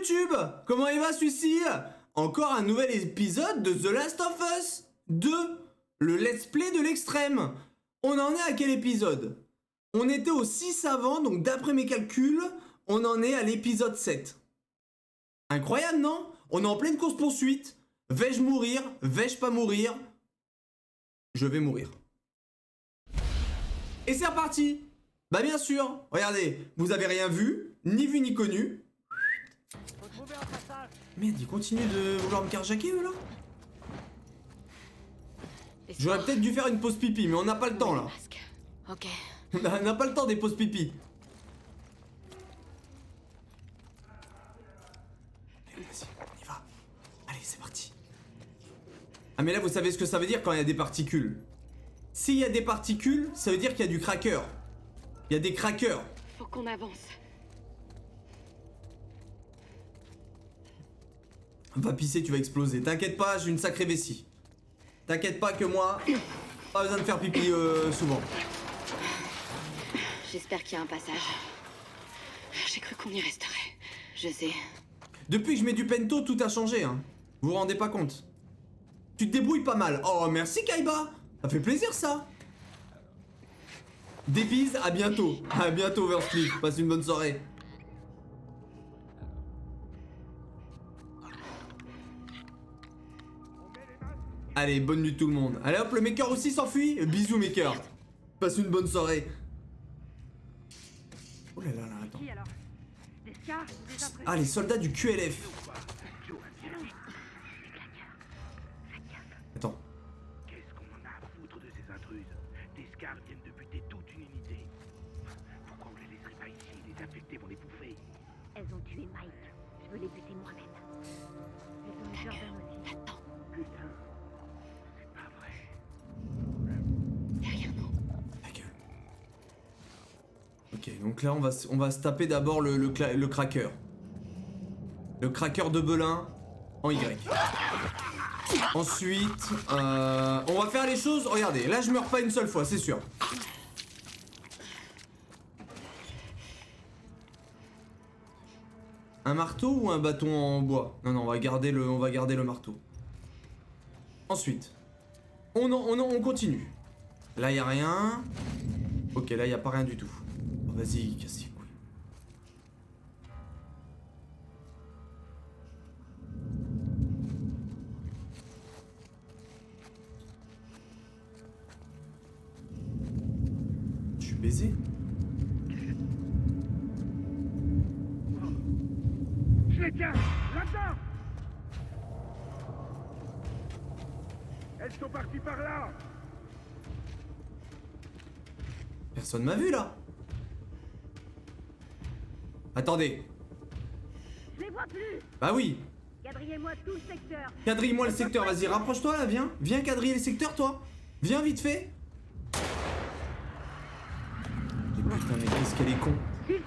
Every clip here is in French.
YouTube! Comment il va celui-ci? Encore un nouvel épisode de The Last of Us 2, le let's play de l'extrême. On en est à quel épisode? On était au 6 avant, donc d'après mes calculs, on en est à l'épisode 7. Incroyable, non? On est en pleine course-poursuite. Vais-je mourir? Vais-je pas mourir? Je vais mourir. Et c'est reparti! Bah bien sûr, regardez, vous avez rien vu ni connu. Merde, ils continuent de vouloir me carjacker eux là. J'aurais peut-être dû faire une pause pipi, mais on n'a pas le temps là. Ok. On n'a pas le temps des pauses pipi. Allez, vas-y, on y va. Allez, c'est parti. Ah mais là, vous savez ce que ça veut dire quand il y a des particules. S'il y a des particules, ça veut dire qu'il y a du cracker. Il y a des crackers. Faut qu'on avance. Va pisser, tu vas exploser. T'inquiète pas, j'ai une sacrée vessie. T'inquiète pas que moi, pas besoin de faire pipi souvent. J'espère qu'il y a un passage. J'ai cru qu'on y resterait. Je sais. Depuis que je mets du pento, tout a changé, hein. Vous vous rendez pas compte? Tu te débrouilles pas mal. Oh, merci Kaiba. Ça fait plaisir ça. Des bises, à bientôt. À bientôt Oversplit, passe une bonne soirée. Allez, bonne nuit tout le monde. Allez hop, le maker aussi s'enfuit. Bisous maker. Passe une bonne soirée. Oh là là là, attends. Ah, les soldats du QLF. Attends. Qu'est-ce qu'on en a à foutre de ces intruses? Des scars viennent de buter toute une unité. Pourquoi on les laisserait pas ici? Les infectés vont les bouffer. Elles ont tué Mike. Je veux les buter moi-même. Elles ont eu Jordan aussi. Attends, Putain, c'est pas vrai. derrière nous. Ta gueule. Ok, donc là on va se taper d'abord le cracker. Le cracker de Belin en Y. Ensuite, on va faire les choses. Regardez, là je meurs pas une seule fois, c'est sûr. Un marteau ou un bâton en bois? Non, non, on va garder le marteau. Ensuite, on continue. Là y a rien. Ok, là y a pas rien du tout. Oh, vas-y, casse les couilles. Je suis baisé. Je les tiens! Là-dedans! Elles sont parties par là! Personne m'a vu là. Attendez. Je les vois plus. Bah oui. Quadrillez-moi tout le secteur. Quadrille-moi le secteur, vas-y, rapproche-toi là, viens. Viens quadriller le secteur, toi. Viens vite fait. Mais putain, mais qu'est-ce qu'elle est con. Ici.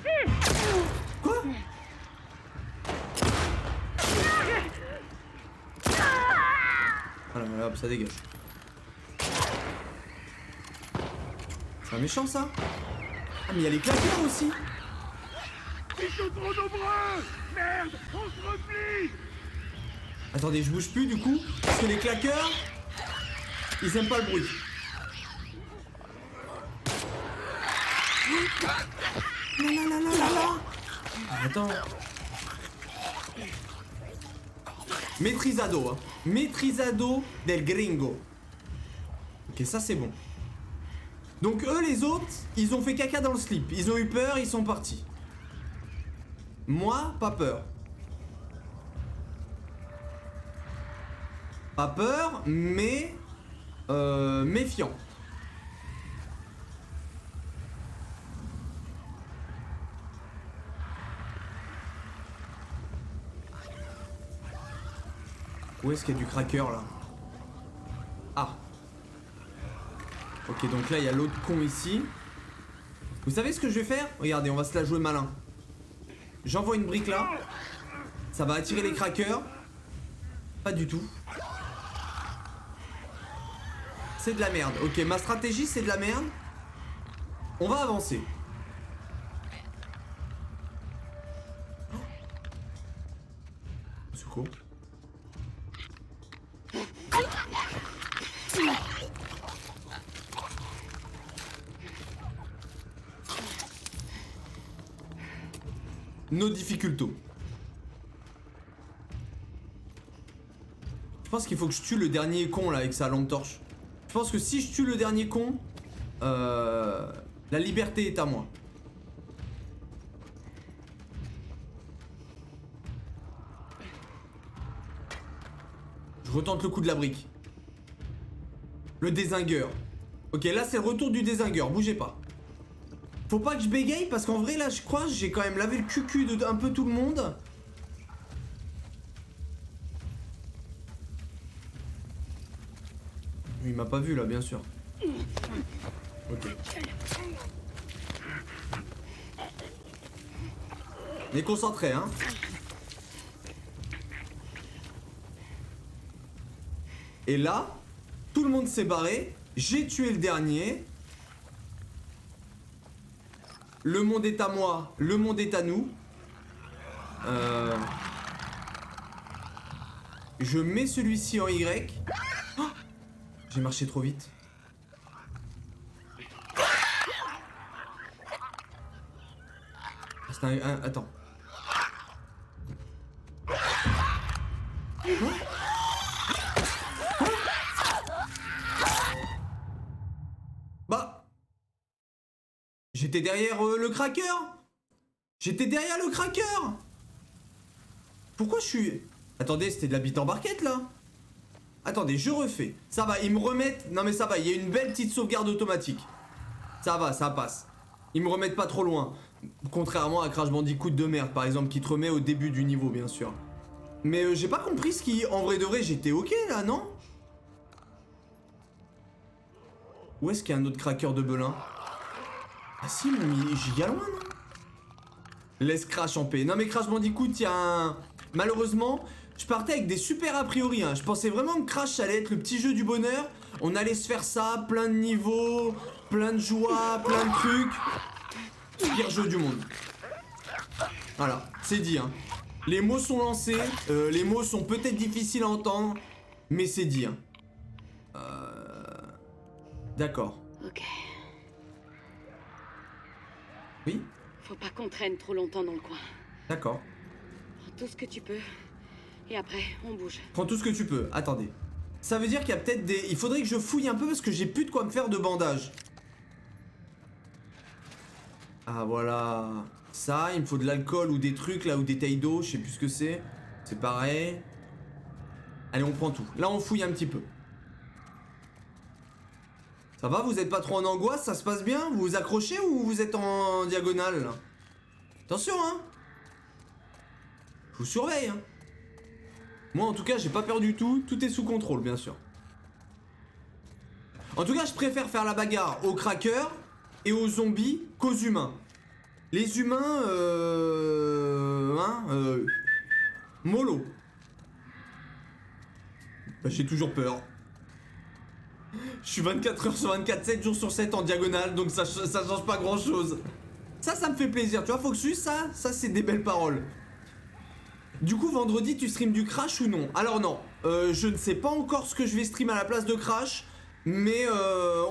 Quoi? Voilà, hop, ça dégage. C'est un méchant ça. Ah, mais il y a les claqueurs aussi. Ils sont trop nombreux! Merde! On se replie! Attendez, je bouge plus du coup. Parce que les claqueurs, ils aiment pas le bruit. La la la la la la. Attends. Maîtrisado, hein. Maîtrisado del gringo. Ok, ça c'est bon. Donc eux les autres, ils ont fait caca dans le slip. Ils ont eu peur, ils sont partis. Moi, pas peur. Pas peur, mais méfiant. Où est-ce qu'il y a du cracker là? Ah. Ok, donc là il y a l'autre con ici. Vous savez ce que je vais faire? Regardez, on va se la jouer malin. J'envoie une brique là. Ça va attirer les crackers. Pas du tout. C'est de la merde. Ok, ma stratégie c'est de la merde. On va avancer. Secours. No difficulto. Je pense qu'il faut que je tue le dernier con là avec sa lampe torche. Je pense que si je tue le dernier con, la liberté est à moi. Je retente le coup de la brique. Le dézingueur. Ok, là c'est le retour du dézingueur, bougez pas. Faut pas que je bégaye parce qu'en vrai là je crois que j'ai quand même lavé le cul de un peu tout le monde. Il m'a pas vu là bien sûr. Ok. On est concentré hein. Et là, tout le monde s'est barré. J'ai tué le dernier. Le monde est à moi, le monde est à nous. Je mets celui-ci en Y. Oh, j'ai marché trop vite. C'est un... Attends. Bah... J'étais derrière le cracker. J'étais derrière le cracker. Pourquoi je suis... Attendez, c'était de la bite en barquette là. Attendez, je refais. Ça va, ils me remettent... Non mais ça va, il y a une belle petite sauvegarde automatique. Ça va, ça passe. Ils me remettent pas trop loin. Contrairement à Crash Bandicoot de merde par exemple, qui te remet au début du niveau bien sûr. Mais j'ai pas compris ce qui... En vrai de vrai, j'étais ok là, non? Où est-ce qu'il y a un autre cracker de Belin? Ah si, mais giga loin, non? Laisse Crash en paix. Non mais Crash Bandicoot, il y a un... Malheureusement, je partais avec des super a priori. Hein. Je pensais vraiment que Crash ça allait être le petit jeu du bonheur. On allait se faire ça, plein de niveaux, plein de joie, plein de trucs. Pire jeu du monde. Voilà, c'est dit. Hein. Les mots sont lancés. Les mots sont peut-être difficiles à entendre, mais c'est dit. Hein. D'accord. Ok. Oui? Faut pas qu'on traîne trop longtemps dans le coin. D'accord. Prends tout ce que tu peux. Et après, on bouge. Prends tout ce que tu peux. Attendez. Ça veut dire qu'il y a peut-être des... Il faudrait que je fouille un peu parce que j'ai plus de quoi me faire de bandage. Ah voilà. Ça, il me faut de l'alcool ou des trucs là ou des tailles d'eau. Je sais plus ce que c'est. C'est pareil. Allez, on prend tout. Là, on fouille un petit peu. Ça va, vous êtes pas trop en angoisse? Ça se passe bien? Vous vous accrochez ou vous êtes en diagonale là? Attention hein. Je vous surveille hein. Moi en tout cas j'ai pas peur du tout. Tout est sous contrôle bien sûr. En tout cas je préfère faire la bagarre aux crackers et aux zombies qu'aux humains. Les humains mollo. Bah, j'ai toujours peur. Je suis 24 heures sur 24, 7 jours sur 7 en diagonale, donc ça change pas grand chose. Ça me fait plaisir, tu vois, Foxus, ça c'est des belles paroles. Du coup, vendredi, tu stream du Crash ou non? Alors non, je ne sais pas encore ce que je vais stream à la place de Crash, mais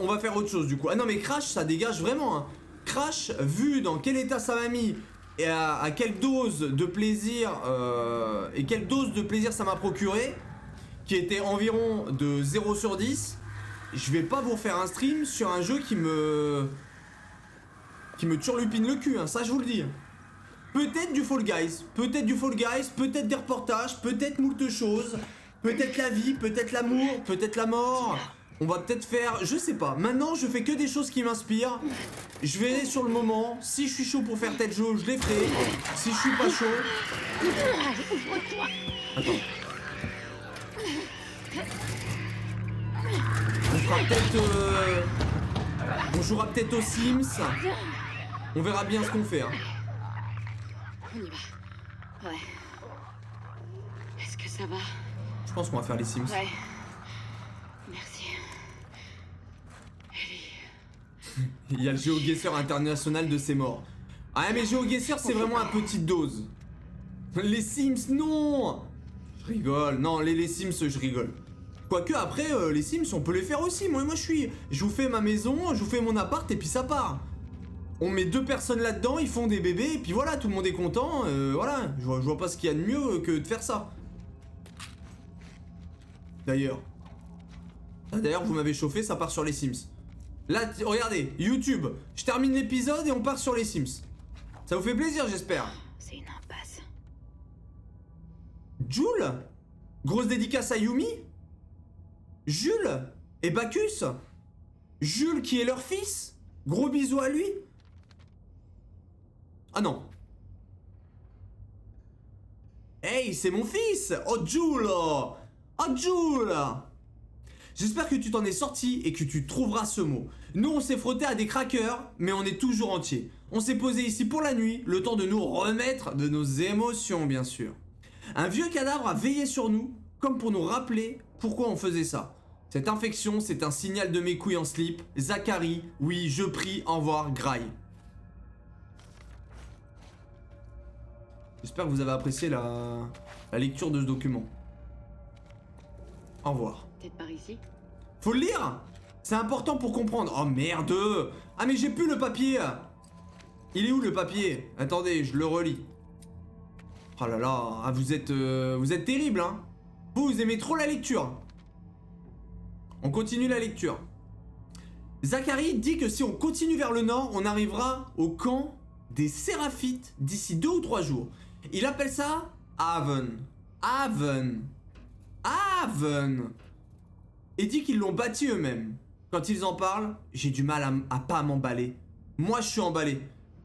on va faire autre chose du coup. Ah non, mais Crash, ça dégage vraiment, hein. Crash, vu dans quel état ça m'a mis, et à quelle dose de plaisir, ça m'a procuré, qui était environ de 0 sur 10, je vais pas vous refaire un stream sur un jeu qui me turlupine le cul, hein, ça je vous le dis. Peut-être du Fall Guys, peut-être des reportages, peut-être moult choses, peut-être la vie, peut-être l'amour, peut-être la mort. On va peut-être faire, je sais pas. Maintenant, je fais que des choses qui m'inspirent. Je verrai sur le moment. Si je suis chaud pour faire tel jeu, je les ferai. Si je suis pas chaud... Attends. On fera peut-être... On jouera peut-être aux Sims. On verra bien ce qu'on fait. Hein. On y va. Ouais. Est-ce que ça va? Je pense qu'on va faire les Sims. Ouais. Merci. Il y a le GeoGuessr international de ses morts. Ah mais GeoGuessr c'est vraiment à petite dose. Les Sims non. Je rigole. Non, les Sims, je rigole. Quoique après, les Sims, on peut les faire aussi. Moi, je vous fais ma maison, je vous fais mon appart et puis ça part. On met 2 personnes là-dedans, ils font des bébés et puis voilà, tout le monde est content. Voilà, je vois pas ce qu'il y a de mieux que de faire ça. D'ailleurs. D'ailleurs, vous m'avez chauffé, ça part sur les Sims. Là, regardez, YouTube. Je termine l'épisode et on part sur les Sims. Ça vous fait plaisir, j'espère. C'est une impasse. Jules? Grosse dédicace à Yumi? Jules? Et Bacchus? Jules qui est leur fils? Gros bisous à lui? Ah non. Hey, c'est mon fils! Oh Jules! Oh Jules! J'espère que tu t'en es sorti et que tu trouveras ce mot. Nous, on s'est frotté à des crackers, mais on est toujours entier. On s'est posé ici pour la nuit, le temps de nous remettre de nos émotions, bien sûr. Un vieux cadavre a veillé sur nous, comme pour nous rappeler pourquoi on faisait ça. Cette infection, c'est un signal de mes couilles en slip. Zachary, oui, je prie, au revoir, graille. J'espère que vous avez apprécié la lecture de ce document. Au revoir. Peut-être par ici? Faut le lire! C'est important pour comprendre. Oh merde! Ah mais j'ai plus le papier! Il est où le papier? Attendez, je le relis. Oh là là, ah, vous êtes terrible, hein? Vous aimez trop la lecture. On continue la lecture. Zachary dit que si on continue vers le nord, on arrivera au camp des Séraphites d'ici 2 ou 3 jours. Il appelle ça Haven. Haven. Haven. Et dit qu'ils l'ont bâti eux-mêmes. Quand ils en parlent, j'ai du mal à pas m'emballer. Moi, je suis emballé.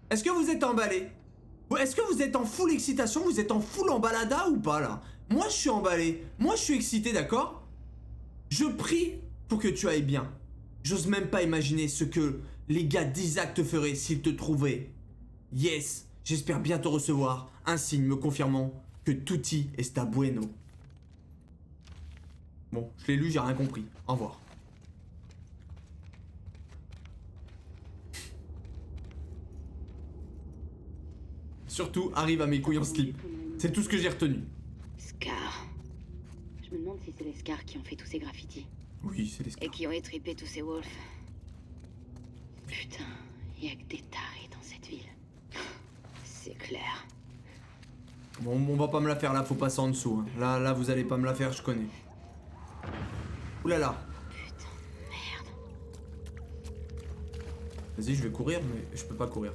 Est-ce que vous êtes emballé? Est-ce que vous êtes en full excitation? Vous êtes en full embalada ou pas, là? Moi, je suis emballé. Moi, je suis excité, d'accord? Je prie pour que tu ailles bien. J'ose même pas imaginer ce que les gars d'Isaac te feraient s'ils te trouvaient. Yes, j'espère bien te recevoir. Un signe me confirmant que tutti está bueno. Bon, je l'ai lu, j'ai rien compris. Au revoir. Surtout, arrive à mes couilles en slip. C'est tout ce que j'ai retenu. Scar. Je me demande si c'est les Scars qui ont fait tous ces graffitis. Oui, c'est les Et scars. qui ont étripé tous ces wolves. Putain, y a que des tarés dans cette ville. C'est clair. Bon, on va pas me la faire là, faut passer en dessous. Hein. Là, vous allez pas me la faire, je connais. Oulala. Putain, merde. Vas-y, je vais courir, mais je peux pas courir.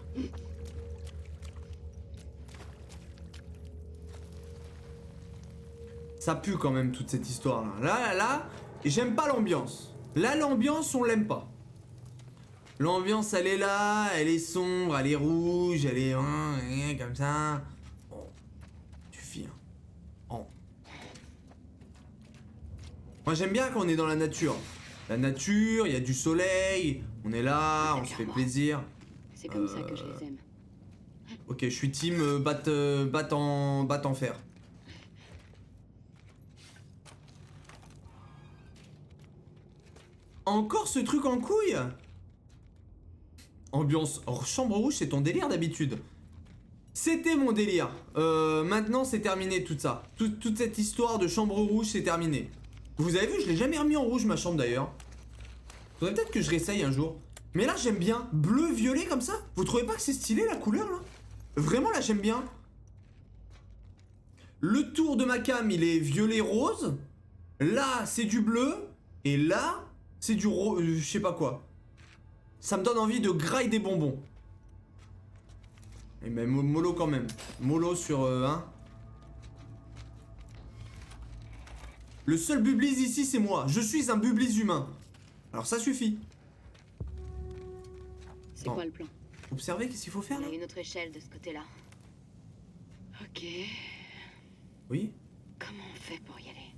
Ça pue quand même toute cette histoire là. Là, j'aime pas l'ambiance. Là, l'ambiance, on l'aime pas. L'ambiance, elle est là, elle est sombre, elle est rouge, elle est comme ça. Bon, suffit. Hein. Oh. Moi, j'aime bien quand on est dans la nature. La nature, il y a du soleil, on est là, on se fait plaisir. C'est comme ça que je les aime. Ok, je suis team batte en fer. Encore ce truc en couille? Ambiance chambre rouge, c'est ton délire d'habitude. C'était mon délire. Maintenant, c'est terminé tout ça. Toute cette histoire de chambre rouge, c'est terminé. Vous avez vu, je l'ai jamais remis en rouge ma chambre d'ailleurs. Faudrait peut-être que je réessaye un jour. Mais là, j'aime bien. Bleu-violet comme ça. Vous trouvez pas que c'est stylé la couleur là? Vraiment là, j'aime bien. Le tour de ma cam, il est violet-rose. Là, c'est du bleu. Et là, c'est du rose. Je sais pas quoi. Ça me donne envie de grailler des bonbons. Et même mollo quand même. Mollo sur hein. Le seul bublis ici, c'est moi. Je suis un bublis humain. Alors ça suffit. C'est Bon. quoi le plan? Observez qu'est-ce qu'il faut faire Il là. y a une autre échelle de ce côté-là. Ok. Oui. Comment on fait pour y aller?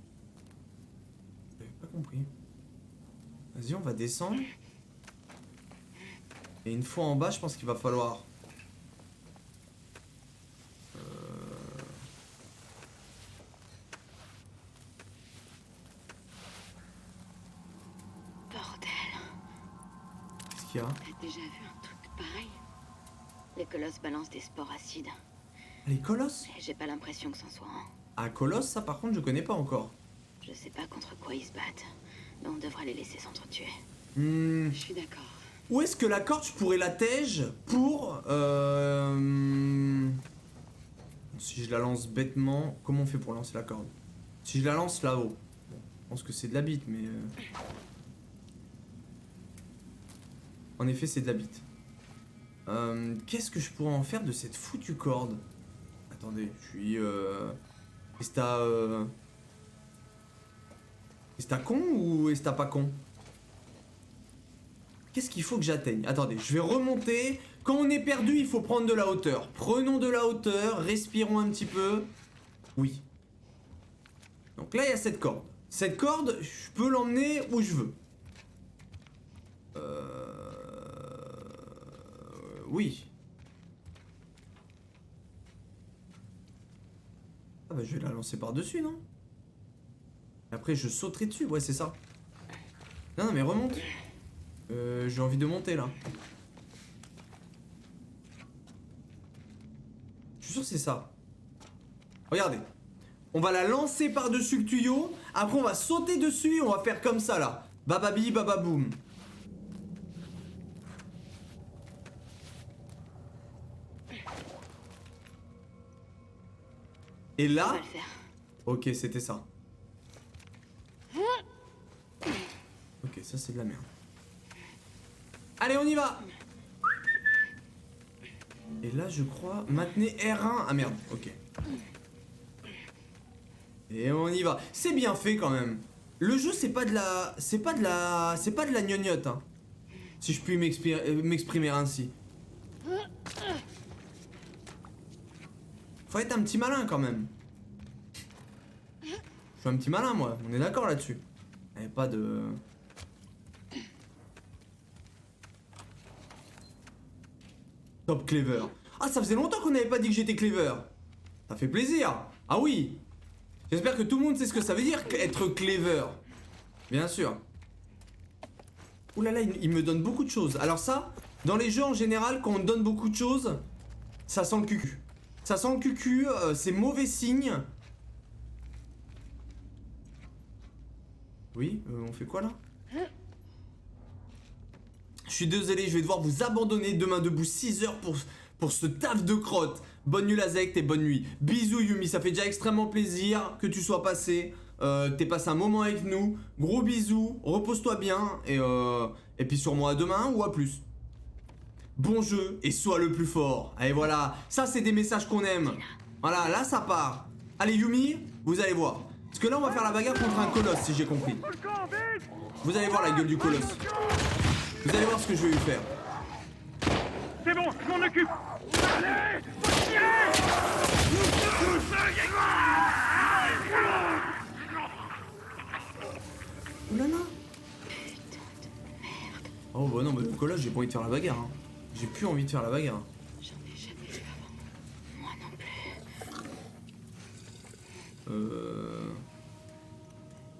J'avais pas compris. Vas-y, on va descendre. Et une fois en bas, je pense qu'il va falloir... Bordel. Qu'est-ce qu'il y a? T'as déjà vu un truc pareil? Les colosses balancent des spores acides. Les colosses? J'ai pas l'impression que c'en soit un. Ah, colosse, ça par contre, je connais pas encore. Je sais pas contre quoi ils se battent, mais on devrait les laisser s'entretuer. Hmm. Je suis d'accord. Où est-ce que la corde, je pourrais la tège pour... Si je la lance bêtement... Comment on fait pour lancer la corde? Si je la lance là-haut. Bon, je pense que c'est de la bite, mais... En effet, c'est de la bite. Qu'est-ce que je pourrais en faire de cette foutue corde? Attendez, je suis... Est-ce t'as con ou est-ce t'as pas con? Qu'est-ce qu'il faut que j'atteigne? Attendez, je vais remonter. Quand on est perdu, il faut prendre de la hauteur. Prenons de la hauteur, respirons un petit peu. Oui. Donc là, il y a cette corde. Cette corde, je peux l'emmener où je veux. Oui. Ah bah je vais la lancer par-dessus, non? Et après, je sauterai dessus. Ouais, c'est ça. Non, non, mais remonte. J'ai envie de monter, là. Je suis sûr que c'est ça. Regardez. On va la lancer par-dessus le tuyau. Après, on va sauter dessus et on va faire comme ça, là. Bababi, bababoum. Et On là... va le faire. Ok, c'était ça. Ok, ça c'est de la merde. Allez, on y va. Et là, je crois... Maintenez R1. Ah merde, ok. Et on y va. C'est bien fait quand même. Le jeu, c'est pas de la... C'est pas de la gnognotte, hein. Si je puis m'exprimer ainsi. Faut être un petit malin quand même. Je suis un petit malin, moi. On est d'accord là-dessus. Il n'y a pas de... Top clever. Ah, ça faisait longtemps qu'on n'avait pas dit que j'étais clever. Ça fait plaisir. Ah oui. J'espère que tout le monde sait ce que ça veut dire, être clever. Bien sûr. Ouh là là, il me donne beaucoup de choses. Alors ça, dans les jeux en général, quand on donne beaucoup de choses, ça sent le cucu. Ça sent le cucu, c'est mauvais signe. Oui, on fait quoi là? Je suis désolé, je vais devoir vous abandonner demain debout 6 heures pour ce taf de crotte. Bonne nuit Lazek et bonne nuit. Bisous Yumi, ça fait déjà extrêmement plaisir que tu sois passé. T'es passé un moment avec nous. Gros bisous, repose-toi bien. Et puis sur moi à demain ou à plus. Bon jeu et sois le plus fort. Allez voilà, ça c'est des messages qu'on aime. Voilà, là ça part. Allez Yumi, vous allez voir. Parce que là on va faire la bagarre contre un colosse si j'ai compris. Vous allez voir la gueule du colosse. Vous allez voir ce que je vais lui faire. C'est bon, je m'en occupe. Allez, Oh là là. Oh bah non, mais le colosse j'ai pas envie de faire la bagarre. Hein. J'ai plus envie de faire la bagarre. J'en ai jamais vu avant. Moi non plus.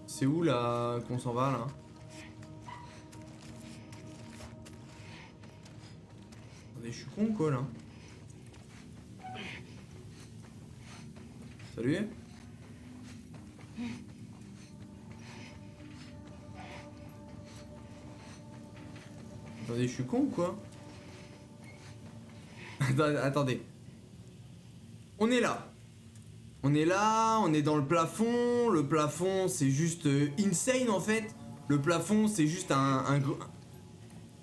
C'est où là qu'on s'en va là? Attendez, je suis con quoi là? Salut? Attendez, je suis con ou quoi? Attendez. On est là. On est là, on est dans le plafond. Le plafond, c'est juste insane en fait. Le plafond, c'est juste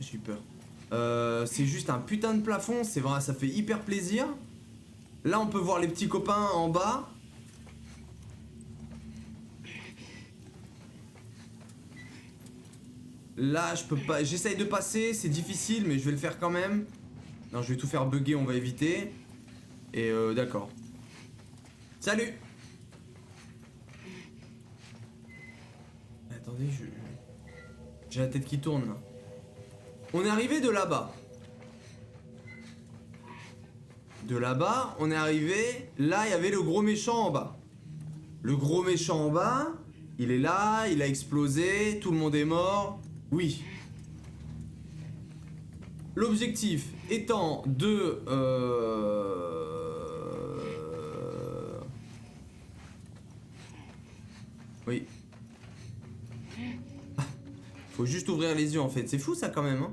j'ai eu peur. C'est juste un putain de plafond. C'est vrai, ça fait hyper plaisir. Là, on peut voir les petits copains en bas. Là, je peux pas. J'essaye de passer, c'est difficile, mais je vais le faire quand même. Non, je vais tout faire bugger, on va éviter. Et d'accord. Salut! Attendez, j'ai la tête qui tourne là. On est arrivé de là-bas. De là-bas, on est arrivé. Là, il y avait le gros méchant en bas. Le gros méchant en bas, il est là, il a explosé, tout le monde est mort. Oui. L'objectif étant de Oui. Ah, faut juste ouvrir les yeux en fait. C'est fou ça quand même. Hein.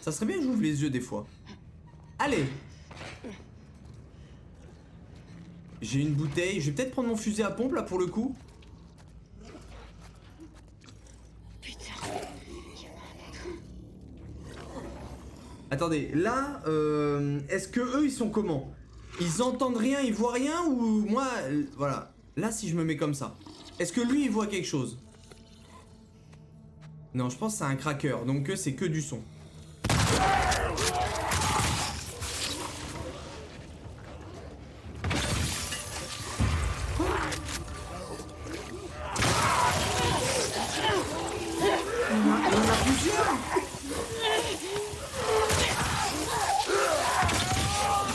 Ça serait bien que j'ouvre les yeux des fois. Allez. J'ai une bouteille. Je vais peut-être prendre mon fusil à pompe là pour le coup. Putain. Attendez, là, est-ce que eux ils sont comment? Ils entendent rien, ils voient rien ou moi, voilà. Là, si je me mets comme ça, est-ce que lui il voit quelque chose? Non, je pense que c'est un cracker, donc c'est que du son. On en a plusieurs.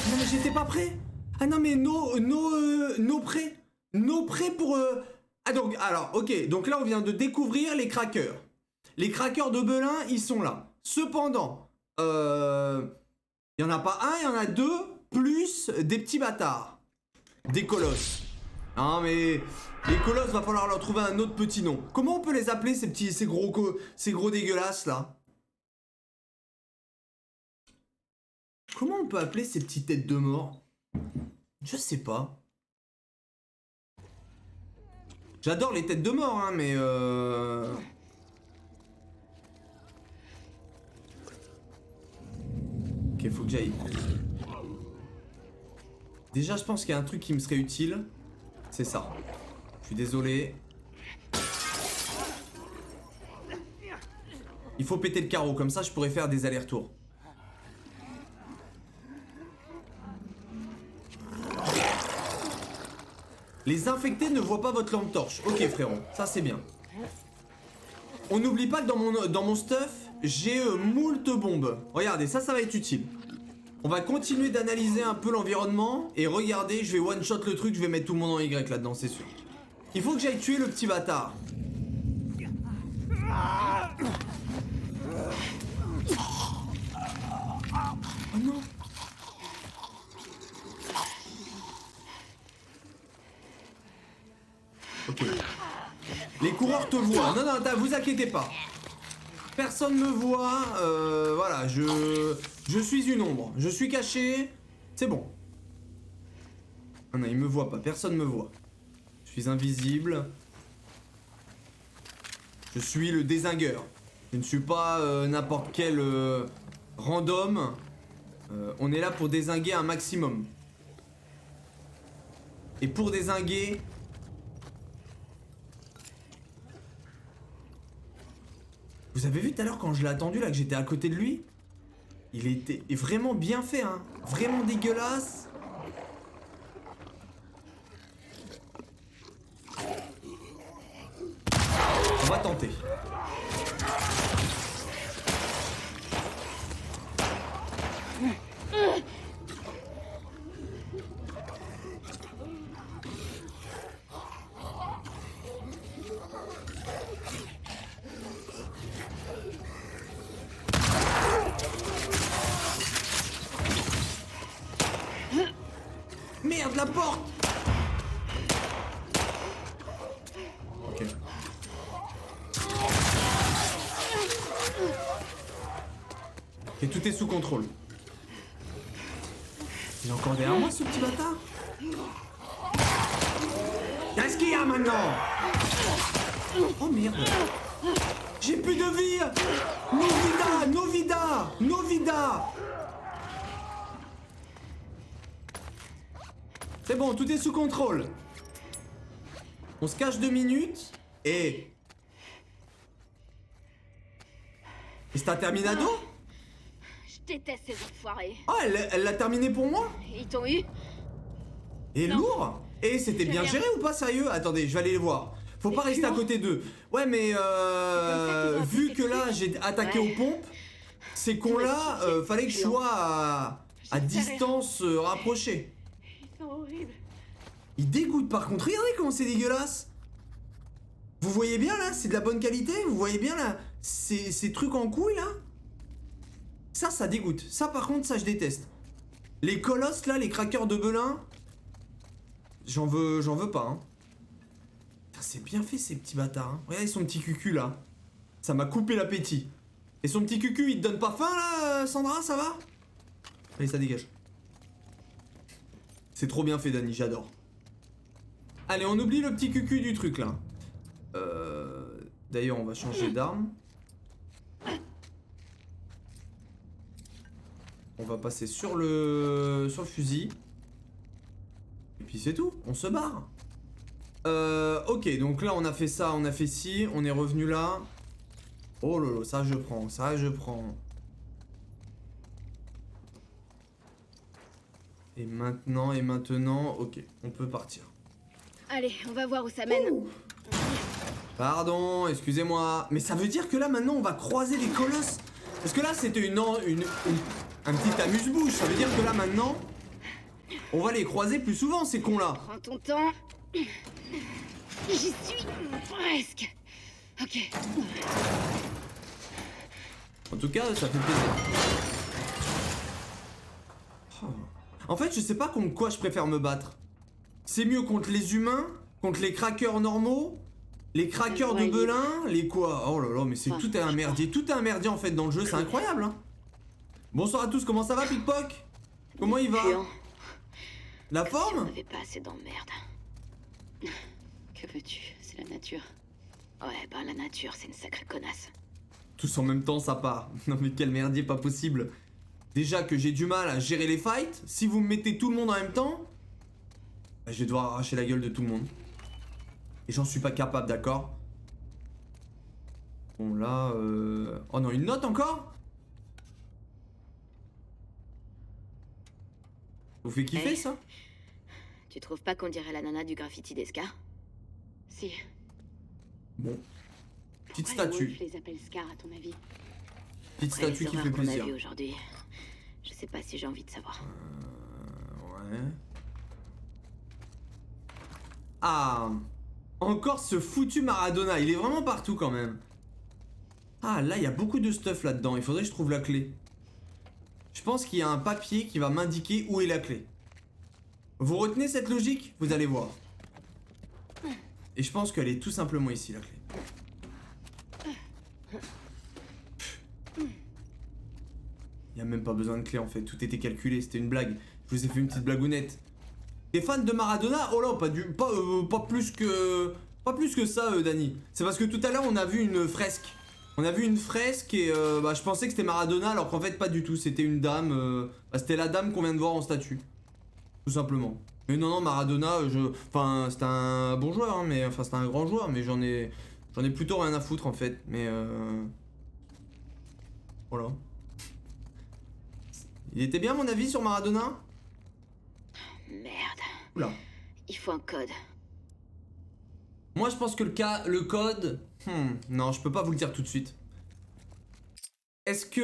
Non mais j'étais pas prêt. Ah non mais nos prêts pour Ah donc alors ok, donc là on vient de découvrir les crackers. Les crackers de Belin, ils sont là. Cependant, il y en a pas un, il y en a deux, plus des petits bâtards. Des colosses. Non mais les colosses, va falloir leur trouver un autre petit nom. Comment on peut les appeler ces gros dégueulasses là? Comment on peut appeler ces petites têtes de mort? Je sais pas. J'adore les têtes de mort, hein, mais Ok, faut que j'aille. Déjà, je pense qu'il y a un truc qui me serait utile. C'est ça. Je suis désolé. Il faut péter le carreau, comme ça je pourrais faire des allers-retours. Les infectés ne voient pas votre lampe torche. Ok frérot, ça c'est bien. On n'oublie pas que dans mon stuff, j'ai moult bombes. Regardez, ça va être utile. On va continuer d'analyser un peu l'environnement. Et regardez, je vais one-shot le truc, je vais mettre tout le monde en Y là-dedans, c'est sûr. Il faut que j'aille tuer le petit bâtard. Oh non. Ok. Les coureurs te voient. Non, non, vous inquiétez pas. Personne me voit. Voilà, je suis une ombre. Je suis caché. C'est bon. Non, non, il me voit pas. Personne me voit. Je suis invisible. Je suis le dézingueur. Je ne suis pas n'importe quel random. On est là pour dézinguer un maximum. Et pour dézinguer... Vous avez vu tout à l'heure quand je l'ai attendu là que j'étais à côté de lui? Il était vraiment bien fait, hein. Vraiment dégueulasse. On va tenter. Merde, la porte! Ok. Et tout est sous contrôle. Il est encore derrière moi, ce petit bâtard? Qu'est-ce qu'il y a maintenant? Oh merde! J'ai plus de vie! Novida! Novida! Novida! C'est bon, tout est sous contrôle. On se cache 2 minutes et... Et c'est un terminado? Je déteste ces enfoirés. Oh, elle l'a terminé pour moi? Ils t'ont eu? Et Non. lourd? Et c'était bien rien. géré ou pas, sérieux? Attendez, je vais aller les voir. Faut pas rester à côté d'eux. Ouais, mais comme ça qu'ils ont vu appris que là quelque j'ai attaqué Ouais. aux pompes, ces cons-là, fallait que je sois à distance rapprochée. Ils sont horribles. Il dégoûte par contre, regardez comment c'est dégueulasse. Vous voyez bien là, c'est de la bonne qualité. Vous voyez bien là, ces trucs en couille là. Ça dégoûte. Ça par contre, ça je déteste. Les colosses là, les crackers de Belin, j'en veux pas. Hein. c'est bien fait ces petits bâtards. Hein. Regardez son petit cucu là. Ça m'a coupé l'appétit. Et son petit cucu, il te donne pas faim là, Sandra, ça va? Allez, ça dégage. C'est trop bien fait, Dani, j'adore. Allez, on oublie le petit cucu du truc là. D'ailleurs, on va changer d'arme. On va passer sur le fusil. Et puis c'est tout, on se barre. Ok, donc là on a fait ça, on a fait ci, on est revenu là. Oh lolo, ça je prends, ça je prends. Et maintenant, ok, on peut partir. Allez, on va voir où ça mène. Pardon, excusez-moi. Mais ça veut dire que là maintenant on va croiser les colosses. Parce que là c'était un petit amuse-bouche. Ça veut dire que là maintenant on va les croiser plus souvent ces cons là. Prends ton temps. J'y suis presque. Ok. En tout cas ça fait plaisir. Oh. En fait je sais pas contre quoi je préfère me battre. C'est mieux contre les humains, contre les crackers normaux, les crackers de Belin, les quoi. Oh là là, mais c'est tout est un merdier. Tout est un merdier en fait dans le jeu, c'est incroyable hein. Bonsoir à tous, comment ça va Pickpock? Comment il va? La forme? On n'avait pas assez d'emmerde. Que veux-tu? C'est la nature. Ouais, bah la nature, c'est une sacrée connasse. Tous en même temps, ça part. Non mais quel merdier, pas possible. Déjà que j'ai du mal à gérer les fights, si vous me mettez tout le monde en même temps, bah, je vais devoir arracher la gueule de tout le monde. Et j'en suis pas capable, d'accord? Bon là, oh non, une note encore? Vous fait kiffer Hey. ça? Tu trouves pas qu'on dirait la nana du graffiti d'Escar? Si. Bon. Petite Pourquoi statue. les Wolves les appellent Scar à ton avis? Petite Après les statue qui horreurs fait qu'on a plaisir. vues aujourd'hui, je sais pas si j'ai envie de savoir. Ouais. Ah, encore ce foutu Maradona, il est vraiment partout quand même. Ah, là, il y a beaucoup de stuff là-dedans, il faudrait que je trouve la clé. Je pense qu'il y a un papier qui va m'indiquer où est la clé. Vous retenez cette logique? Vous allez voir. Et je pense qu'elle est tout simplement ici, la clé. Il n'y a même pas besoin de clé en fait, tout était calculé, c'était une blague. Je vous ai fait une petite blagounette. T'es fan de Maradona? Oh là, pas plus que ça, Dani. C'est parce que tout à l'heure on a vu une fresque. On a vu une fresque et bah, je pensais que c'était Maradona alors qu'en fait pas du tout. C'était une dame. Bah, c'était la dame qu'on vient de voir en statue. Tout simplement. Mais non, Maradona, enfin, c'est un bon joueur, hein, mais enfin, c'est un grand joueur, mais j'en ai plutôt rien à foutre en fait. Mais voilà. Il était bien mon avis sur Maradona? Merde. Oula. Il faut un code. Moi je pense que le code... non, je peux pas vous le dire tout de suite. Est-ce que...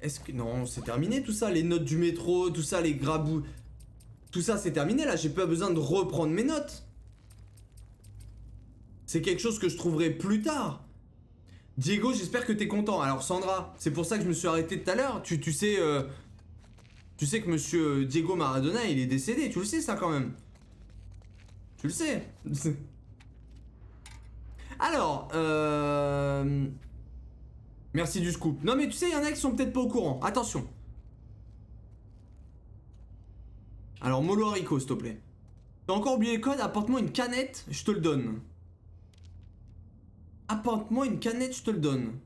Est-ce que... Non, c'est terminé tout ça, les notes du métro, tout ça, les grabous... Tout ça c'est terminé là, j'ai pas besoin de reprendre mes notes. C'est quelque chose que je trouverai plus tard. Diego, j'espère que t'es content. Alors Sandra, c'est pour ça que je me suis arrêté tout à l'heure. Tu sais que monsieur Diego Maradona, il est décédé. Tu le sais ça quand même. Tu le sais. Alors, merci du scoop. Non mais tu sais, il y en a qui sont peut-être pas au courant. Attention. Alors, mollo haricot, s'il te plaît. T'as encore oublié le code? Apporte-moi une canette, je te le donne. Apporte-moi une canette, je te le donne.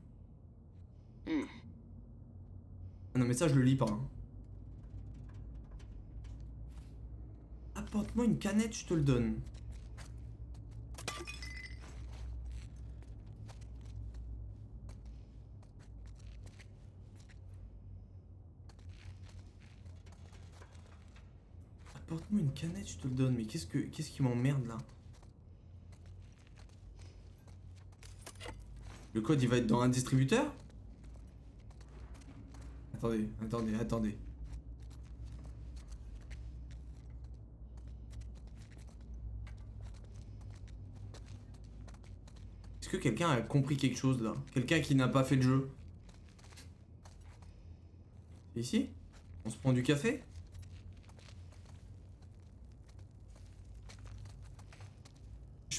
Ah non mais ça je le lis pas. Hein. Apporte-moi une canette, je te le donne. Apporte-moi une canette, je te le donne. Mais qu'est-ce qui m'emmerde là? Le code il va être dans un distributeur? Attendez. Est-ce que quelqu'un a compris quelque chose là? Quelqu'un qui n'a pas fait le jeu? C'est ici? On se prend du café?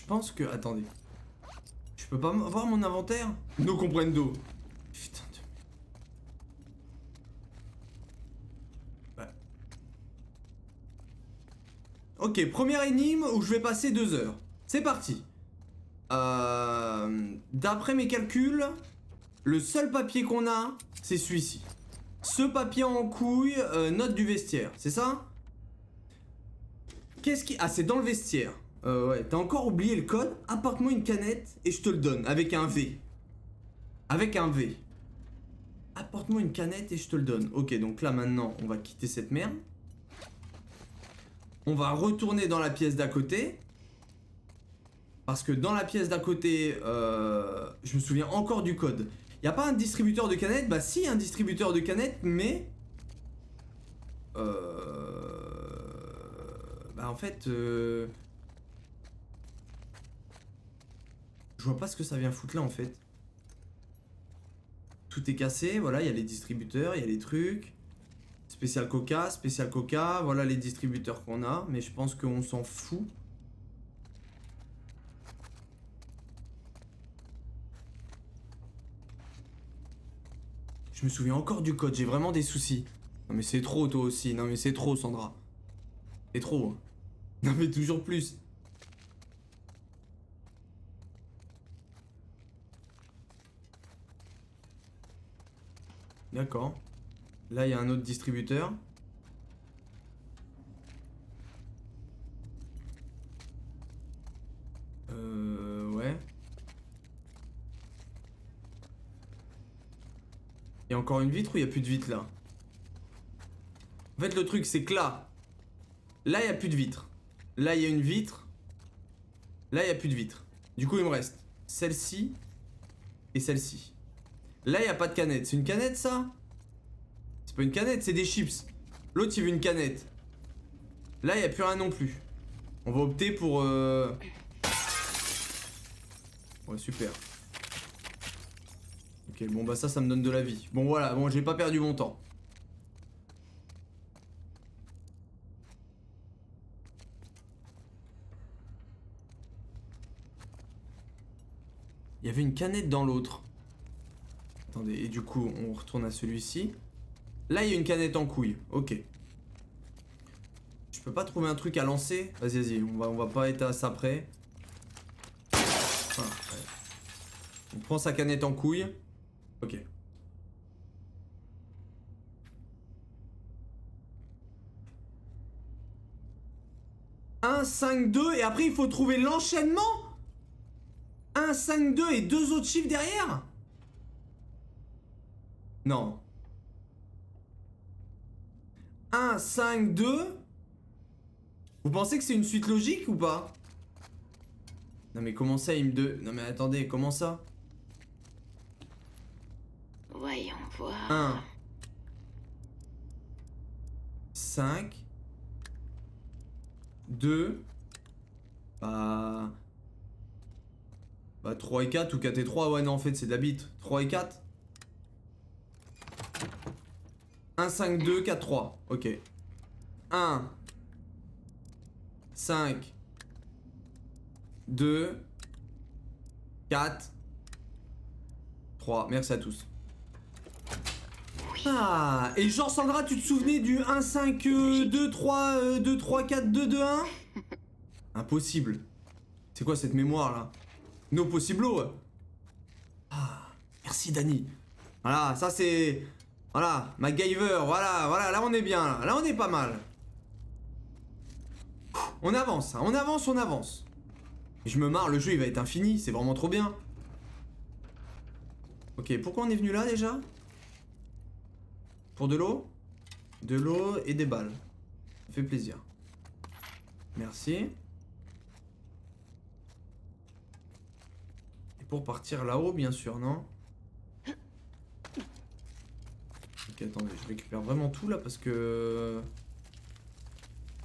pense que... Attendez. Je peux pas voir mon inventaire? No comprendo. Putain de... Ouais. Ok, première énigme où je vais passer 2 heures. C'est parti. D'après mes calculs, le seul papier qu'on a, c'est celui-ci. Ce papier en couille, note du vestiaire, c'est ça? Qu'est-ce qui... Ah, c'est dans le vestiaire. Ouais, t'as encore oublié le code? Apporte-moi une canette et je te le donne, avec un V. Avec un V. Apporte-moi une canette et je te le donne. Ok, donc là maintenant, on va quitter cette merde. On va retourner dans la pièce d'à côté. Parce que dans la pièce d'à côté, je me souviens encore du code. Y a pas un distributeur de canettes? Bah si, un distributeur de canettes, mais... Bah en fait... Je vois pas ce que ça vient foutre là en fait. Tout est cassé, voilà, il y a les distributeurs, il y a les trucs. Spécial Coca, voilà les distributeurs qu'on a, mais je pense qu'on s'en fout. Je me souviens encore du code, j'ai vraiment des soucis. Non mais c'est trop toi aussi, non mais c'est trop Sandra. C'est trop. Non mais toujours plus. D'accord. Là, il y a un autre distributeur. Ouais. Il y a encore une vitre ou il n'y a plus de vitre là? En fait, le truc, c'est que là, il n'y a plus de vitre. Là, il y a une vitre. Là, il n'y a plus de vitre. Du coup, il me reste celle-ci et celle-ci. Là, il n'y a pas de canette. C'est une canette, ça? C'est pas une canette, c'est des chips. L'autre, il veut une canette. Là, il n'y a plus rien non plus. On va opter pour... Ouais, super. Ok, bon, bah ça me donne de la vie. Bon, voilà, bon, j'ai pas perdu mon temps. Il y avait une canette dans l'autre. Attendez, et du coup, on retourne à celui-ci. Là, il y a une canette en couille. Ok. Je peux pas trouver un truc à lancer? Vas-y, vas-y, on va pas être à ça près. Ah, ouais. On prend sa canette en couille. Ok. Un, 5, 2, et après il faut trouver l'enchaînement? 1, 5, 2 et 2 autres chiffres derrière? Non. 1, 5, 2. Vous pensez que c'est une suite logique ou pas? Non mais comment ça il me de... Non mais attendez, comment ça? Voyons voir. 1 5 2 Bah 3 et 4 ou 4 et 3. Ouais non en fait c'est de la bite. 3 et 4. 1 5 2 4 3. Ok. 1 5 2 4 3. Merci à tous. Ah, et genre Sandra, tu te souvenais du 1 5 2 3 2 3 4 2 2 1? Impossible. C'est quoi cette mémoire là? No possiblo. Ah, merci Dani. Voilà, ça c'est... Voilà, MacGyver, voilà, là on est bien, là on est pas mal. On avance, hein, on avance. Et je me marre, le jeu il va être infini, c'est vraiment trop bien. Ok, pourquoi on est venu là déjà? Pour de l'eau? De l'eau et des balles. Ça fait plaisir. Merci. Et pour partir là-haut, bien sûr, non? Ok, attendez, je récupère vraiment tout là parce que...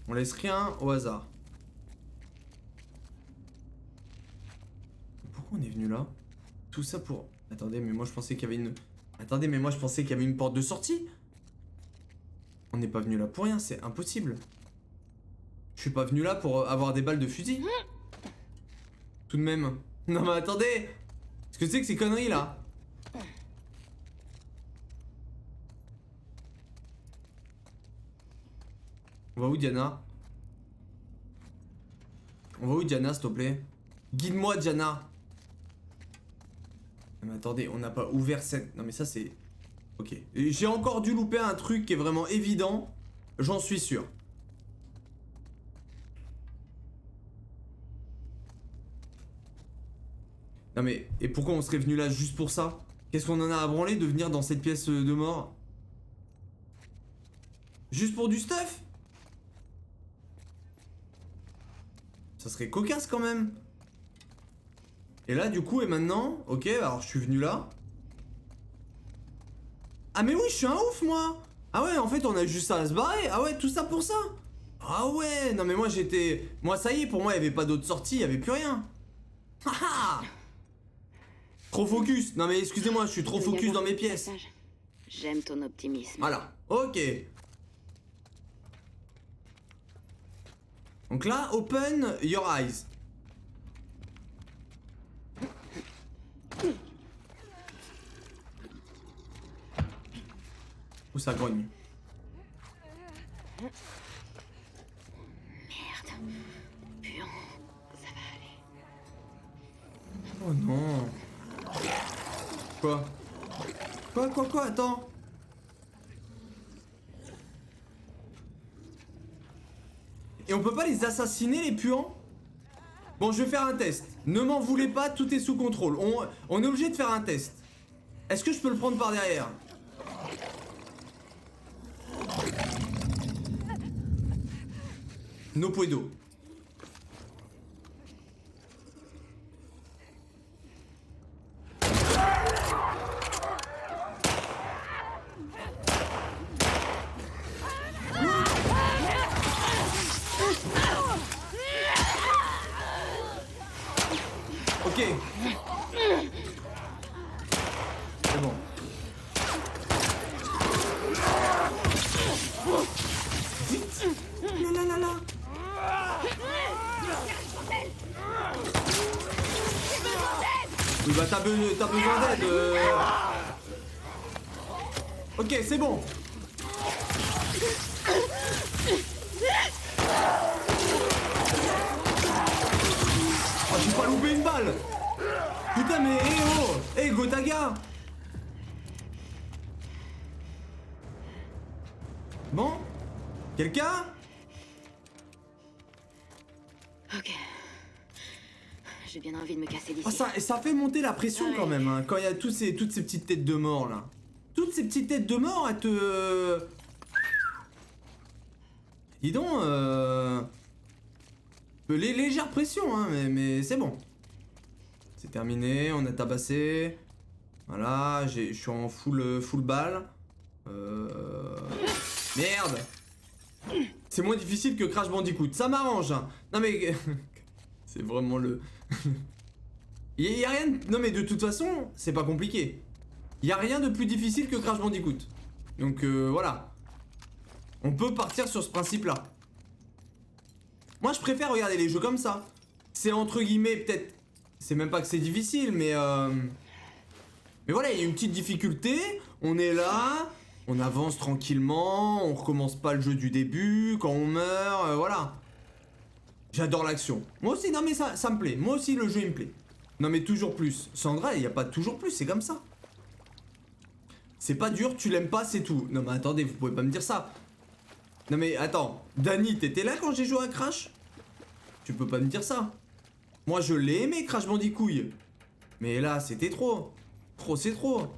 On laisse rien au hasard. Pourquoi on est venu là? Tout ça pour... Attendez, mais moi je pensais qu'il y avait une... Attendez, mais moi je pensais qu'il y avait une porte de sortie. On n'est pas venu là pour rien, c'est impossible. Je suis pas venu là pour avoir des balles de fusil. Tout de même. Non mais attendez. Qu'est-ce que c'est que ces conneries là? On va où Diana? On va où Diana s'il te plaît? Guide-moi Diana. Non mais attendez, on n'a pas ouvert cette... Non mais ça c'est... Ok. J'ai encore dû louper un truc qui est vraiment évident. J'en suis sûr. Non mais... Et pourquoi on serait venu là juste pour ça? Qu'est-ce qu'on en a à branler de venir dans cette pièce de mort? Juste pour du stuff? Ça serait cocasse quand même. Et là du coup et maintenant, ok, alors je suis venu là. Ah mais oui, je suis un ouf moi. Ah ouais, en fait on a juste ça à se barrer. Ah ouais, tout ça pour ça. Ah ouais, non mais moi j'étais... Moi ça y est, pour moi il n'y avait pas d'autre sortie, il n'y avait plus rien. Haha. Trop focus. Non mais excusez-moi, je suis trop focus dans mes pièces. J'aime ton optimisme. Voilà, ok. Donc là, open your eyes. Où ça grogne? Merde. Puant. Ça va aller. Oh non. Quoi? Quoi? Attends. Et on peut pas les assassiner les puants? Bon, je vais faire un test. Ne m'en voulez pas, tout est sous contrôle. On est obligé de faire un test. Est-ce que je peux le prendre par derrière? No puedo. Ok. C'est bon. Vite. Là. Oui bah t'as besoin d'aide. Ok, c'est bon. Oh, j'ai pas loupé une balle. Putain mais Gotaga. Bon? Quelqu'un? Ok. J'ai bien envie de me casser d'ici. Oh, ça fait monter la pression quand même, hein, quand il y a toutes ces petites têtes de mort là. Toutes ces petites têtes de mort, elles te... Dis donc, les légères pressions, hein, mais c'est bon. C'est terminé, on a tabassé. Voilà, je suis en full balle. Merde. C'est moins difficile que Crash Bandicoot, ça m'arrange, hein. Non mais... c'est vraiment le... y a rien de... Non mais de toute façon, c'est pas compliqué. Y a rien de plus difficile que Crash Bandicoot. Donc voilà. On peut partir sur ce principe-là. Moi je préfère regarder les jeux comme ça. C'est entre guillemets peut-être... C'est même pas que c'est difficile, mais... Mais voilà, il y a une petite difficulté. On est là, on avance tranquillement, on recommence pas le jeu du début. Quand on meurt, voilà. J'adore l'action. Moi aussi, non mais ça me plaît. Moi aussi le jeu il me plaît. Non mais toujours plus. Sandra, il n'y a pas toujours plus, c'est comme ça. C'est pas dur, tu l'aimes pas, c'est tout. Non mais attendez, vous pouvez pas me dire ça. Non mais attends, Dany, t'étais là quand j'ai joué à Crash? Tu peux pas me dire ça. Moi je l'ai aimé Crash Bandicouille. Mais là c'était trop. Trop c'est trop.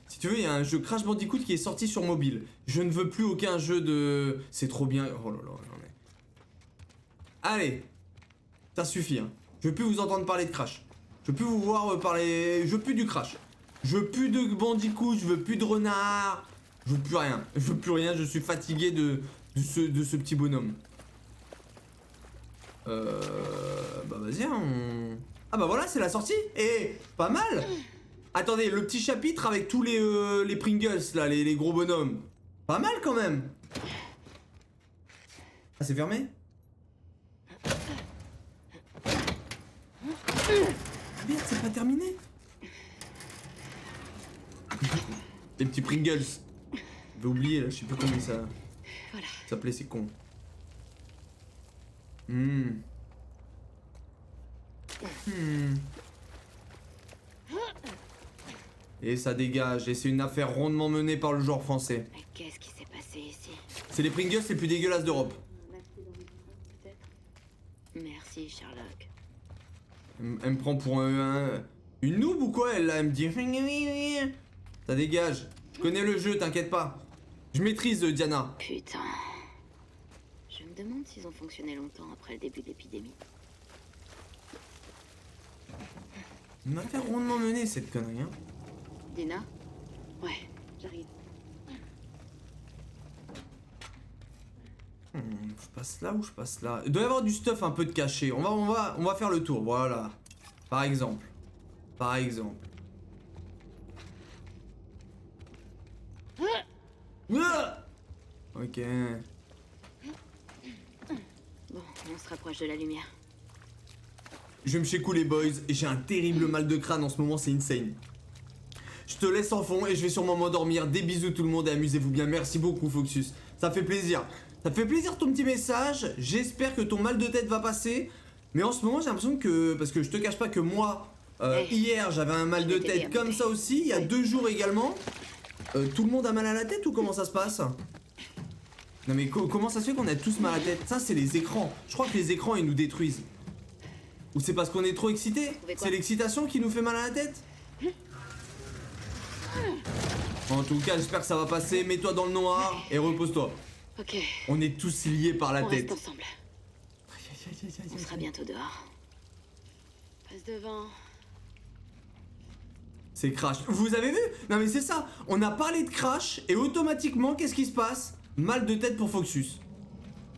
Si tu veux, il y a un jeu Crash Bandicoot qui est sorti sur mobile. Je ne veux plus aucun jeu de... C'est trop bien. Oh là là, non mais... Allez. Ça suffit, hein. Je veux plus vous entendre parler de Crash. Je veux plus vous voir parler... Je veux plus du Crash. Je veux plus de Bandicoot, je veux plus de renard. Je veux plus rien. Je veux plus rien, je suis fatigué de ce petit bonhomme. Bah vas-y, hein, Ah bah voilà, c'est la sortie. Et pas mal. Attendez, le petit chapitre avec tous les Pringles, là, les gros bonhommes. Pas mal quand même. Ah, c'est fermé? Ah merde, c'est pas terminé. Les petits Pringles. J'avais oublié là, je sais plus comment ça Voilà. s'appelait, c'est con. Et ça dégage, et c'est une affaire rondement menée par le joueur français. Mais qu'est-ce qui s'est passé ici? C'est les Pringles les plus dégueulasses d'Europe. Peut-être. Merci, Sherlock. Elle me prend pour une noob ou quoi elle là? Elle me dit... Ça dégage. Je connais le jeu, t'inquiète pas. Je maîtrise Diana. Putain. Je me demande s'ils ont fonctionné longtemps après le début de l'épidémie. Une affaire rondement menée cette connerie, hein. Dina? Ouais, j'arrive. Je passe là ou je passe là? Il doit y avoir du stuff un peu de caché. On va faire le tour, voilà. Par exemple. Par exemple. Ah ok. Bon, on se rapproche de la lumière. Je vais me chez les boys et j'ai un terrible mal de crâne en ce moment, c'est insane. Je te laisse en fond et je vais sûrement m'endormir. Des bisous tout le monde et amusez-vous bien. Merci beaucoup Foxus. Ça fait plaisir. Ça fait plaisir ton petit message. J'espère que ton mal de tête va passer. Mais en ce moment j'ai l'impression que... Parce que je te cache pas que moi, hier j'avais un mal de tête comme ça aussi. Il y a 2 jours également. Tout le monde a mal à la tête ou comment ça se passe? Non mais comment ça se fait qu'on a tous mal à la tête? Ça c'est les écrans. Je crois que les écrans ils nous détruisent. Ou c'est parce qu'on est trop excité? C'est l'excitation qui nous fait mal à la tête? En tout cas, j'espère que ça va passer. Mets-toi dans le noir et repose-toi. Ok. On est tous liés par la On tête. reste ensemble. On sera bientôt dehors. Passe devant. C'est Crash. Vous avez vu? Non mais c'est ça. On a parlé de Crash et automatiquement, qu'est-ce qui se passe? Mal de tête pour Foxus.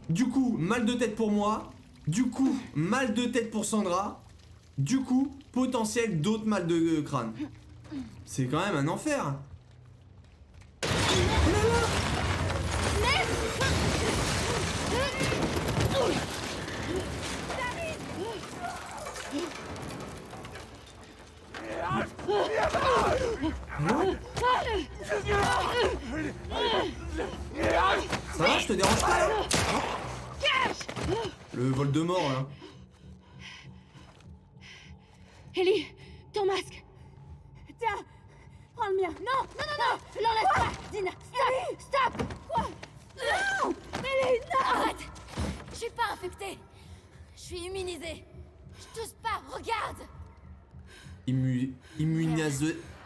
Du coup, mal de tête pour moi. Du coup, mal de tête pour Sandra. Du coup, potentiel d'autres mal de crâne. C'est quand même un enfer. Ça va, je te dérange pas là? Le Voldemort là. Ellie, ton masque. Tiens, prends le mien. Non, non, non, non, l'enlève pas. Dina, stop, stop. Quoi? Non, Ellie, non. Arrête. Je suis pas infectée. Je suis immunisée. Je tousse pas, regarde.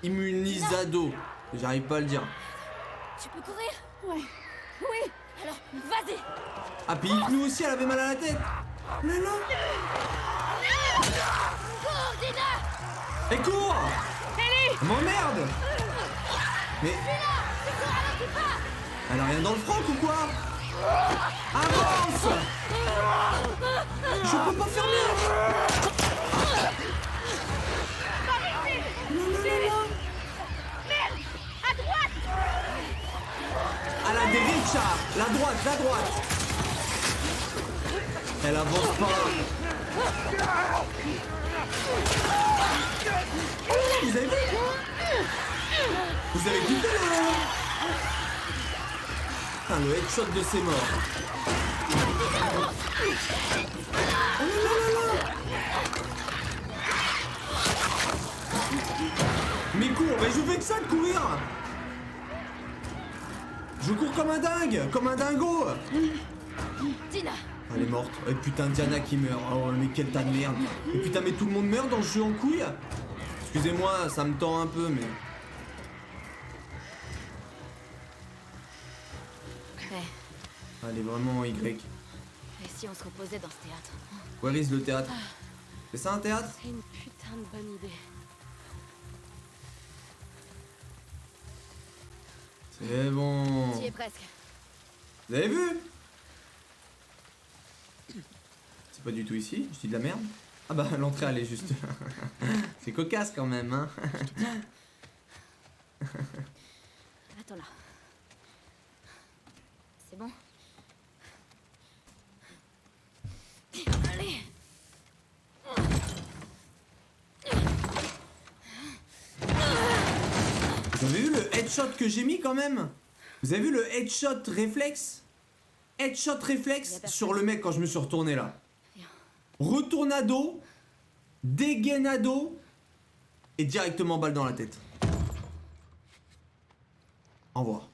Immunisado. J'arrive pas à le dire. Tu peux courir? Ouais. Oui. Alors, vas-y. Ah, puis nous aussi, elle avait mal à la tête. Mais non. Cours, Dina. Et cours. Ellie. M'emmerde. Mais Dina, tu cours alors tu pars. elle a rien dans le froc ou quoi? Avance. Je peux pas faire mieux. Merde, à droite. À la derecha. La droite, la droite. Elle avance pas. Vous avez vu? Vous avez kiffé le... Putain, le headshot de ses morts. Oh là là là là. Mais cours, mais je fais que ça de courir. Je cours comme un dingue, comme un dingo. Dina. Elle est morte. Et putain, Diana qui meurt. Oh, mais quel tas de merde. Et putain, mais tout le monde meurt dans le jeu en couille. Excusez-moi, ça me tend un peu, mais... Ouais. Elle est vraiment Y. Et si on se reposait dans ce théâtre? Where is le théâtre? C'est ça un théâtre? C'est une putain de bonne idée. C'est bon. J'y es presque. Vous avez vu? C'est pas du tout ici, je dis de la merde. Ah bah l'entrée elle est juste... C'est cocasse quand même, hein. Attends là. C'est bon? Vous avez vu le headshot que j'ai mis quand même? Vous avez vu le headshot réflexe? Headshot réflexe sur le mec quand je me suis retourné là. Retournado, dégainado et directement balle dans la tête. Au revoir.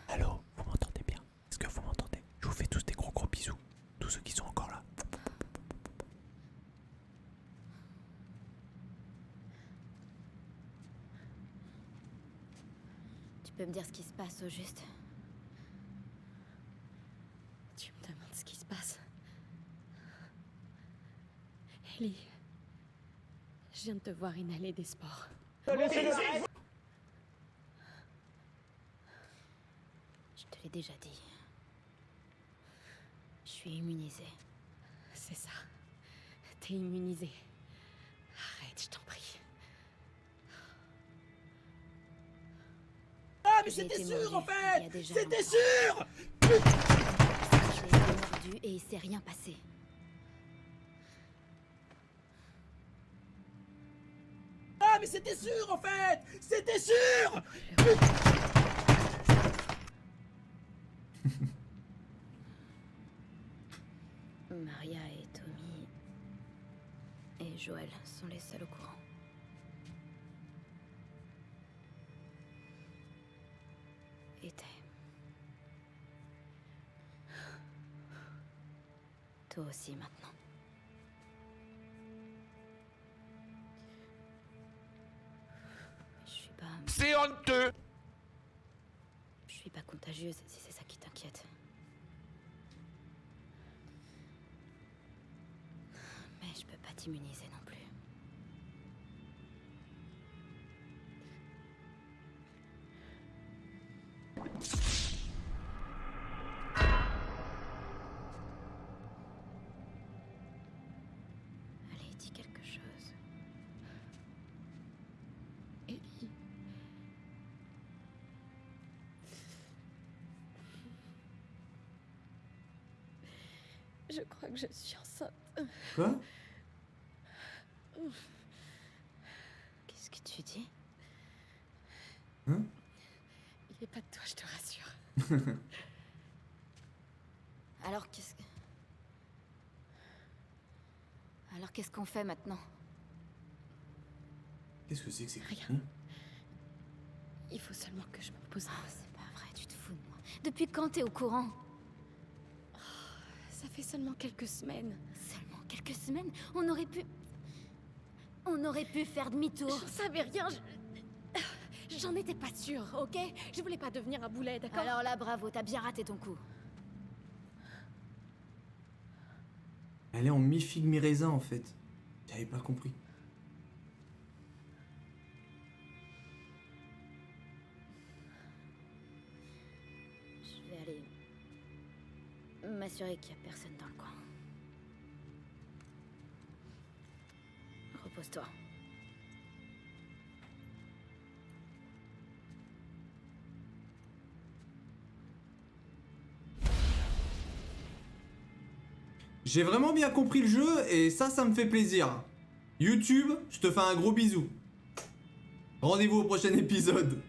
Allô, vous m'entendez bien? Est-ce que vous m'entendez? Je vous fais tous des gros bisous. Tous ceux qui sont encore là. Tu peux me dire ce qui se passe au juste? Tu me demandes ce qui se passe? Ellie, je viens de te voir inhaler des spores. Je te l'ai déjà dit. Je suis immunisée. C'est ça. T'es immunisée. Arrête, je t'en prie. Ah, mais c'était sûr en fait! C'était sûr! J'ai été mordue et il s'est rien passé. Ah, mais c'était sûr en fait! C'était sûr! Maria et Tommy et Joël sont les seuls au courant. Était. Toi aussi maintenant. Je suis pas. C'est honteux! Je suis pas contagieuse si c'est ça qui t'inquiète. Mais je peux pas t'immuniser non plus. Allez, dis quelque chose. Ellie. Je crois que je suis enceinte. Quoi? Qu'est-ce que tu dis? Hein? Il est pas de toi, je te rassure. Alors qu'est-ce que... Alors qu'est-ce qu'on fait maintenant? Qu'est-ce que c'est que ces Rien. conneries? Il faut seulement que je me pose. Ah, c'est pas vrai, tu te fous de moi. Depuis quand t'es au courant? Ça fait seulement quelques semaines. Seulement quelques semaines? On aurait pu faire demi-tour. J'en savais rien, j'en étais pas sûre, ok? Je voulais pas devenir un boulet, d'accord? Alors là, bravo, t'as bien raté ton coup. Elle est en mi-figue mi-raisin en fait. J'avais pas compris. Je vais aller m'assurer qu'il y a personne dans le coin. Repose-toi. J'ai vraiment bien compris le jeu et ça me fait plaisir. YouTube, je te fais un gros bisou. Rendez-vous au prochain épisode.